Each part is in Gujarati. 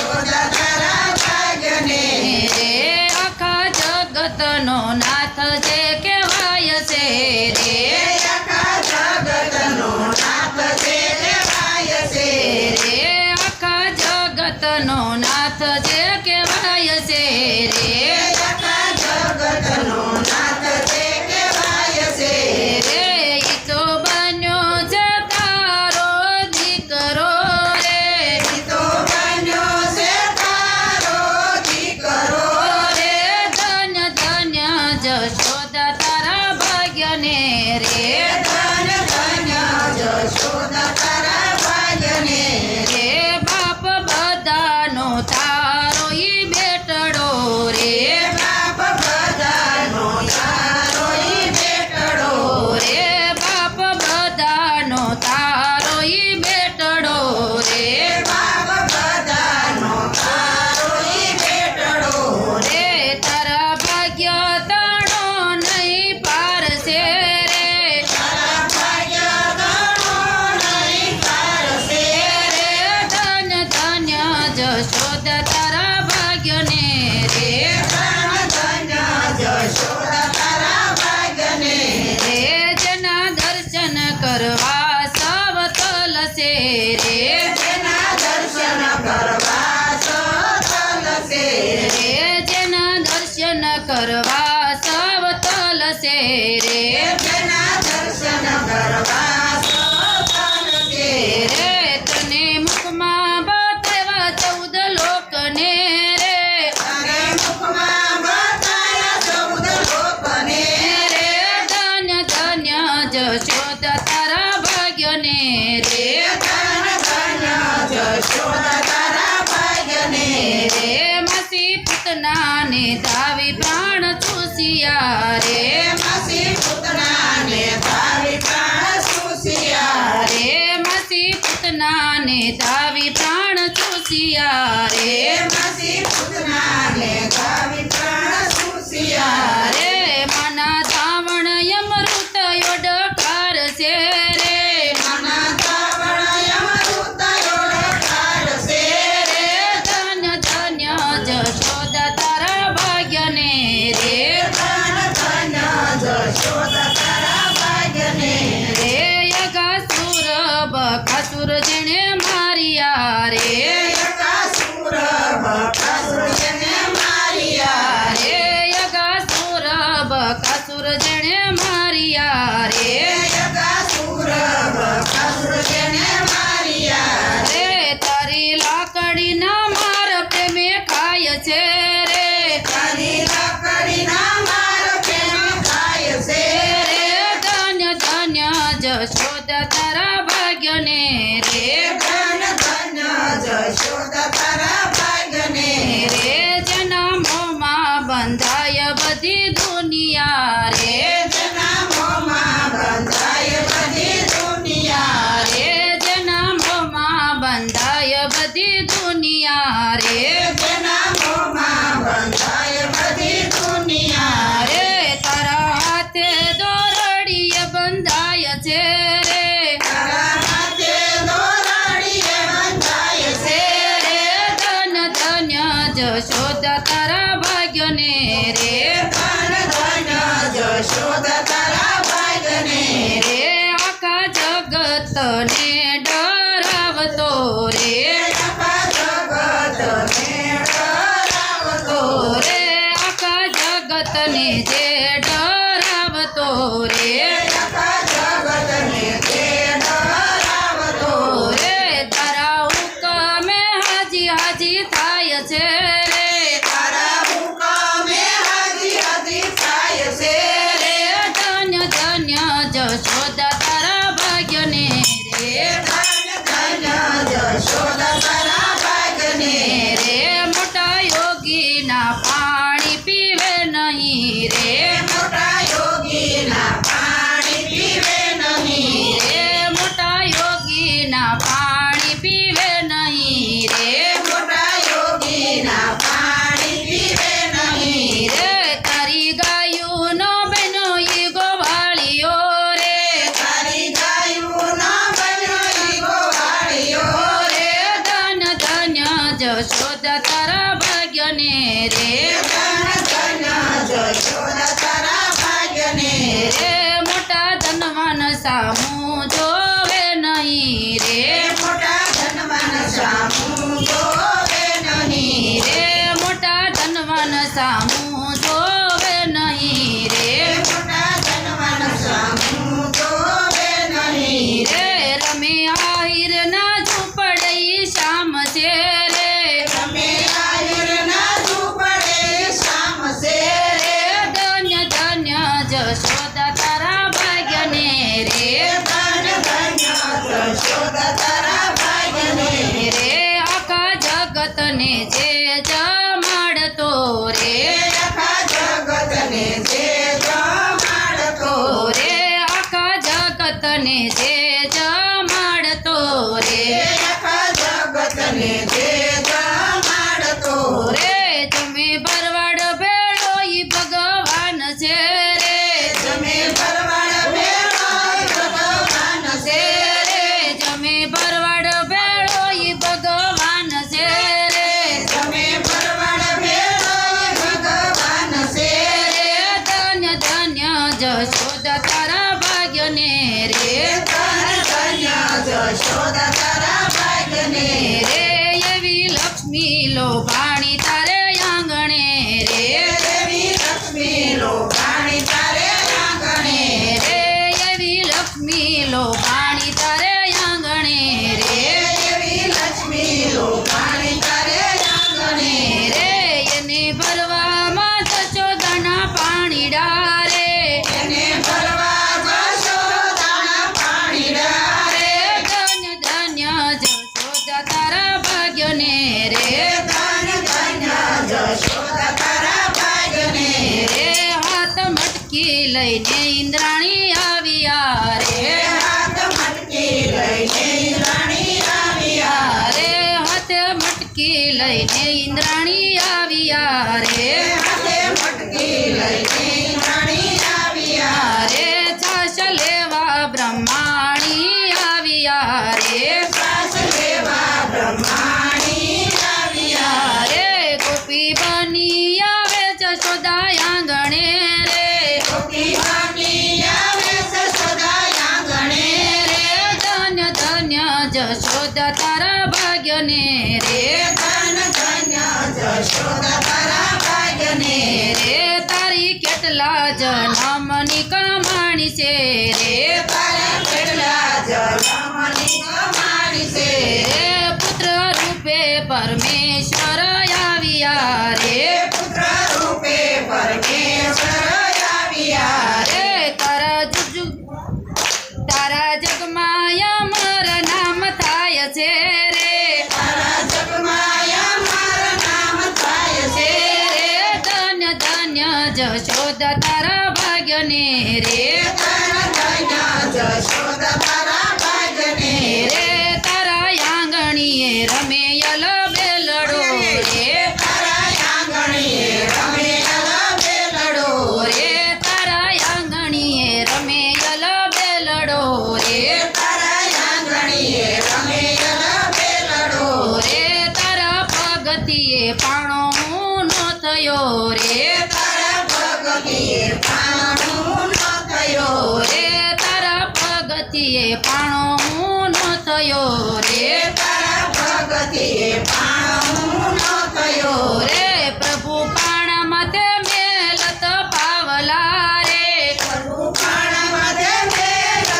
જશોદા તારા ભાગ્યને રે આખા જગતનો નાથ જે કહેવાય છે રે આખા જગતનો નાથ જે કહેવાય છે રે આખા જગતનો નાથ જે કહેવાય છે રે આખા જગતનો નાથ જે કહેવાય છે રે ઈ તો બન્યો છે તારો દીકરો રે ઈ તો બન્યો છે તારો દીકરો રે ધન્ય ધન્ય જશોદા તારા ભાગ્યને રે ધન્ય ધન્ય જશોદા તારા ભાગ્યને રે બાપ બધાનો તારો ઈ બેટડો રે બાપ બધાનો તારો ઈ બેટડો રે બાપ બધાનો તારો ઈ બેટડો રે બાપ બધાનો તારો ઈ બેટડો રે તારા ભાગ્ય તાણો નહીં પારશે રે તારા ભાગ્ય ગણો નહીં પારશે રે ધન્ય ધન્ય જશોદા તારા ભાગ્યને રે ધન્ય ધન્ય જશોદા તારા ભાગ્યને રે જેના દર્શન કરવા સૌ તલસે રે જેના દર્શન કરવા સતલસે રે જેના દર્શન કરવા સૌ તલસે રે જેના દર્શન કરવા સતલસે રે તને મુખમાં બતાવ્યા 14 લોકને રે તારે મુખમાં બતાયા 14 લોકને રે ધન્ય ધન્ય જશોદા તારા ભાગ્યને રે ધન્ય ધન્ય જશોદા તારા ભાગ્યને રે માસી પૂતનાને ધાવી પ્રાણ ચૂસ્યા રે માસી પુતનાને તારી પ્રાણ સુસિયા રે માસી પૂતનાને ધાવી પ્રાણ ચૂસ્યા રે માસી પુતનાને તારી પ્રાણ સુસિયા રે મના ધાવણ યમૃત યોડકાર છે રે મના તાવણ યમૃત યોડકાર છે રે ધન્ય ધન્ય જશોદા તારા ભાગ્યને રે ધન્ય ધન્ય જશોદા તારા ભાગ્યને રે યગાસુર બકાસુર જેણે માર્યા રે યકાસુર બકાસુર જેને માર્યા રે યગાસુર બકાસુર જેણે માર્યા રે યકાસુર બકાસુર જેને માર્યા રે તારી લાકડીના માર પ્રેમે ખાય છે રે તારી લાકડીના માર પ્રેમ ખાય છે રે ધન્ય ધન્ય જશોદા તારા ભાગ્યને રે ધન્ય ધન્ય જશોદા તારા ભાગ્યને રે જેના મોંમાં બંધાય બધી દુનિયા રે જેના મોંમાં બંધાય બધી દુનિયા રે જેના મોંમાં બંધાય બધી દુનિયા રે જેના મોંમાં બંધાય બધી દુનિયા રે તારા હાથે દોરડીએ બંધાય છે રે તારા હાથે દોરડીએ બંધાય છે રે ધન્ય ધન્ય જશોદા તારા ભાગ્યને રે ધન્ય ધન્ય જશોદા તારા ભાગ્યને રે આખા જગતને ડરાવતો રે આખા જગતને ડરાવતો રે આખા જગતને જે ડરાવતો રે આખા જગતને તે ડરાવતો રે તારા હુકમે હાજી હાજી થાય છે રે તારા હુકમે હાજી હાજી થાય છે રે ધન્ય ધન્ય જશોદા તારા ભાગ્યને રે ધન્ય ધન્ય જશોદા તારા ભાગ્યને રે મોટા યોગીના પાણી પીવે નહીં રે મોટા યોગીના પાણી પીવે નહીં રે મોટા યોગીના પાણી પીવે નહીં રે મોટા યોગીના પાણી પીવે નહીં રે તારી ગાયુંનો બેનો ઈ ગોવાળિયો રે તારી ગાયું ન બન્યો ઈ ગોવાળિયો રે ધન્ય ધન્ય જશો જશોદા તારા ભાગ્યને રે ધન ધન જશોદા તારા ભાગ્યને રે મોટા ધનવાન સામું જોવે નહીં રે મોટા ધનવાન સામું જોવે નહીં રે મોટા ધનવાન સામું જોવે નહીં રે મોટા ધનવાન સામું જોવે નહીં રે રમે આહિર ના ઝૂંપડે શામ છે રે તમે આહિરના ઝૂંપડે શામ છે રે ધન્ય ધન્ય જશોદા તારા ભાગ્યને રે ધન ધન જશોદા તારા ભાગ્યને રે આખા જગતને જે જમાડતો રે આખા જગતને જે જમાડતો રે આખા જગતને જે જમાડતો રે આખા જગતને જે જમાડતો રે તમે ભરવાડ ભેળો ઈ ભગવાન છે રે તમે ભરવાડ ભેળો ભગવાન છે રે તમે ભરવાડ ભેળો ઈ ભગવાન છે રે તમે ભરવાડ ભેળો ભગવાન છે રે ધન્ય ધન્ય જશોદા તારા ભાગ્યને રે ધન ધન જશોદા તારા ભાગ્યને રે એવી લક્ષ્મી લોભાણી તારે આંગણે રે દેવી લક્ષ્મી લોભાણી તારે આંગણે રે એવી લક્ષ્મી લોભાણી તારે આંગણે રે દેવી લક્ષ્મી લોભાણી તારે આંગણે રે એને ભરવામાં જશોદાના પાણીડા રે એને ભરવા જશોદાના પાણીડા રે ધન્ય ધન્ય જશોદા તારા ભાગ્યને રે ધન ધન જશોદા તારા ભાગ્યને રે હાથ મટકી લઈને ઇન્દ્રાણી આવ્યા રે હાથ મટકી લઈને રાણી આવ્યા રે હાથે મટકી લઈને ઇન્દ્રાણી આવ્યા રે હાથે મટકી લઈને રાણી આવ્યા રે છાશ લેવા બ્રહ્માણી આવ્યા રે શ્વાસ લેવા બ્રહ્માણી આવ્યા રે ગોપી બની આવે જશોદા આંગણે રે ગોપી બની આવે જશોદા આંગણે રે ધન્ય ધન્ય જશોદા તારા ભાગ્યને રે ધન ધન જશોદા તારા ભાગ્યને રે તારી કેટલા જન્મની કમાણી છે રે તારા કેટલા જન્મની કમાણી છે રે પુત્ર રૂપે પરમેશ્વર આવ્યા રે પુત્ર રૂપે પરમેશ્વર આવ્યા રે તારા જગમાં અમર નામ થાય છે રે તારા જગમાં અમારા નામ થાય છે રે ધન્ય ધન્ય જશોદા તારા ભાગ્યને રે ધન ધન જશોદા તારા ભાગ્યને રે તારા આંગણીએ રમે યલ બેલડો રે તારા આંગણીએ રમે બેલડો રે તારા આંગણીએ રમે યલ બેલડો રે તારા આંગણીએ રમે બેલડો રે તારા પગથિયે પાણો ઊનો થયો રે તારા ભગતીએ પાણું ન થયો રે તારા પગથિયે પાણો ઊનો થયો રે તારા ભગતીએ પાણું ન થયો રે પ્રભુ પાણા માથે મેલત પાવલા રે પ્રભુ પાણમાં મેલત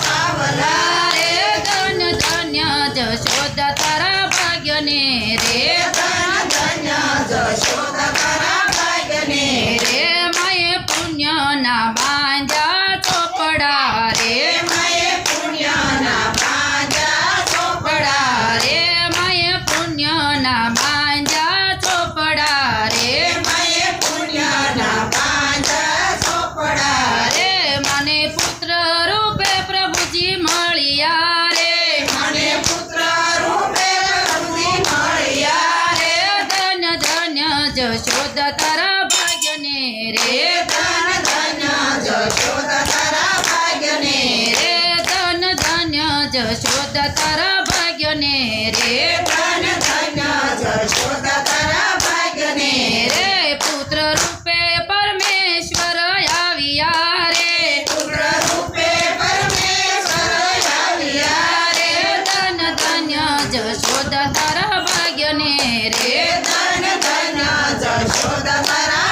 પાવલા રે ધન્ય ધન્ય જશોદા તારા ભાગ્યને રે ધન ધન જશોદા તારા ભાગ્યને રે માએ પુણ્યના બાંધ્યા ચોપડા રે માએ પુણ્યના પાંજા ચોપડા રે માએ પુણ્યના બાંધ્યા ચોપડા રે માએ પુણ્યના પાંજા ચોપડા રે મને પુત્ર રૂપે પ્રભુજી મળ્યા રે મને પુત્ર રૂપે પ્રભુજી મળ્યા રે ધન્ય ધન્ય જશોદા તારા ભાગ્યને રે ધન ધન જશોદા તારા ભાગ્યને રે ધન્ય ધન્ય જશોદા તારા ભાગ્યને રે ધન ધન જશોદા તમારા